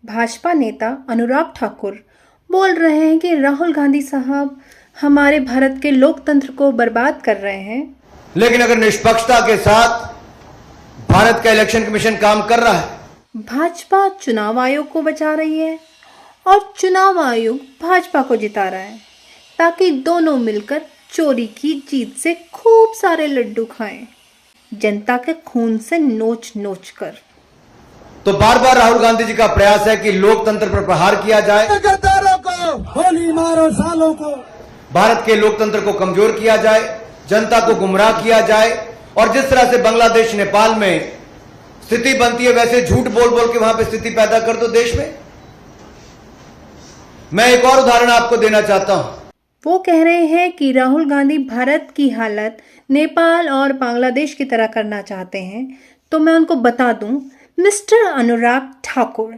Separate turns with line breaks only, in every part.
भाजपा नेता अनुराग ठाकुर बोल रहे हैं कि राहुल गांधी साहब हमारे भारत के लोकतंत्र को बर्बाद कर रहे हैं।
लेकिन अगर निष्पक्षता के साथ भारत का इलेक्शन कमीशन काम कर रहा है,
भाजपा चुनाव आयोग को बचा रही है और चुनाव आयोग भाजपा को जिता रहा है ताकि दोनों मिलकर चोरी की जीत से खूब सारे लड्डू खाएं, जनता के खून से नोच नोच कर।
तो बार बार राहुल गांधी जी का प्रयास है कि लोकतंत्र पर प्रहार किया जाए,
गद्दारों को गोली मारो, सालों को
भारत के लोकतंत्र को कमजोर किया जाए, जनता को गुमराह किया जाए और जिस तरह से बांग्लादेश नेपाल में स्थिति बनती है वैसे झूठ बोल बोल के वहां पे स्थिति पैदा कर दो देश में। मैं एक और उदाहरण आपको देना चाहता हूं।
वो कह रहे हैं कि राहुल गांधी भारत की हालत नेपाल और बांग्लादेश की तरह करना चाहते हैं। तो मैं उनको बता दूं, मिस्टर अनुराग ठाकुर,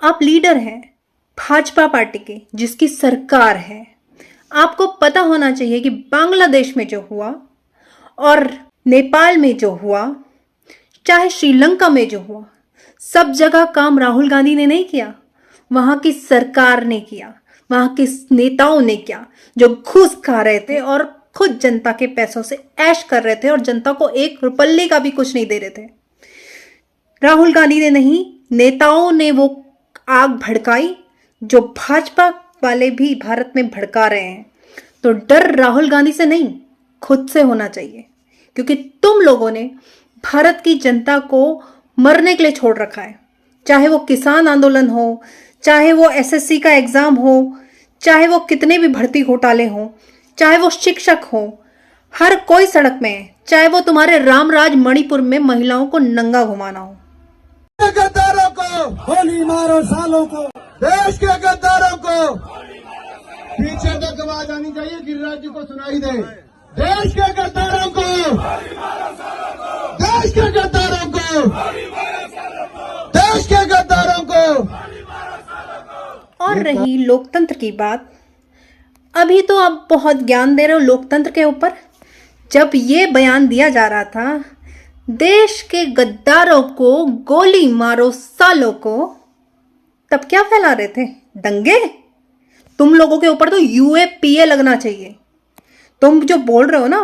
आप लीडर हैं भाजपा पार्टी के जिसकी सरकार है। आपको पता होना चाहिए कि बांग्लादेश में जो हुआ और नेपाल में जो हुआ, चाहे श्रीलंका में जो हुआ, सब जगह काम राहुल गांधी ने नहीं किया, वहां की सरकार ने किया, वहां के नेताओं ने किया जो घूस खा रहे थे और खुद जनता के पैसों से ऐश कर रहे थे और जनता को एक रुपल्ले का भी कुछ नहीं दे रहे थे। राहुल गांधी ने नहीं, नेताओं ने वो आग भड़काई जो भाजपा वाले भी भारत में भड़का रहे हैं। तो डर राहुल गांधी से नहीं, खुद से होना चाहिए, क्योंकि तुम लोगों ने भारत की जनता को मरने के लिए छोड़ रखा है। चाहे वो किसान आंदोलन हो, चाहे वो एसएससी का एग्जाम हो, चाहे वो कितने भी भर्ती घोटाले हो, चाहे वो शिक्षक हो, हर कोई सड़क में है। चाहे वो तुम्हारे रामराज मणिपुर में महिलाओं को नंगा घुमाना हो।
गद्दारों को गोली मारो, सालों को देश के गद्दारों को पीछे तक आवाज आनी चाहिए, गिरिराज जी को सुनाई दे। देश के गद्दारों को, देश के गद्दारों को, देश के गद्दारों को।
और रही लोकतंत्र की बात, अभी तो आप बहुत ज्ञान दे रहे हो लोकतंत्र के ऊपर। जब ये बयान दिया जा रहा था, देश के गद्दारों को गोली मारो सालों को, तब क्या फैला रहे थे? दंगे। तुम लोगों के ऊपर तो यूएपीए लगना चाहिए। तुम जो बोल रहे हो ना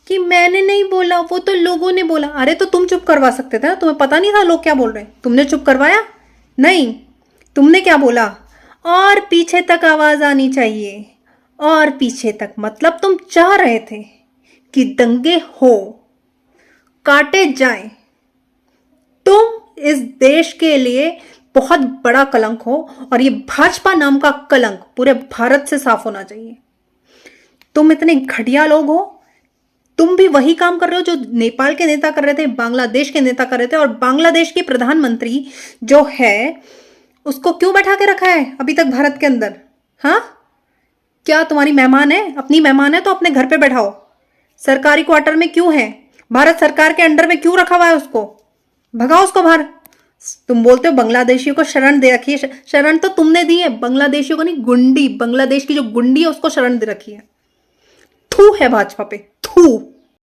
कि मैंने नहीं बोला, वो तो लोगों ने बोला। अरे तो तुम चुप करवा सकते थे ना, तुम्हें पता नहीं था लोग क्या बोल रहे हैं? तुमने चुप करवाया नहीं। तुमने क्या बोला? और पीछे तक आवाज आनी चाहिए। और पीछे तक मतलब तुम चाह रहे थे कि दंगे हो, काटे जाएं। तुम इस देश के लिए बहुत बड़ा कलंक हो और ये भाजपा नाम का कलंक पूरे भारत से साफ होना चाहिए। तुम इतने घटिया लोग हो। तुम भी वही काम कर रहे हो जो नेपाल के नेता कर रहे थे, बांग्लादेश के नेता कर रहे थे। और बांग्लादेश की प्रधानमंत्री जो है, उसको क्यों बैठा के रखा है अभी तक भारत के अंदर? हाँ, क्या तुम्हारी मेहमान है? अपनी मेहमान है तो अपने घर पे बैठाओ। सरकारी क्वार्टर में क्यों है? भारत सरकार के अंडर में क्यों रखा हुआ है उसको? भगाओ उसको बाहर। तुम बोलते हो बांग्लादेशियों को शरण दे रखी है। शरण तो तुमने दी है, बांग्लादेशियों को नहीं, गुंडी, बांग्लादेश की जो गुंडी है उसको शरण दे रखी है। थू है भाजपा पे, थू।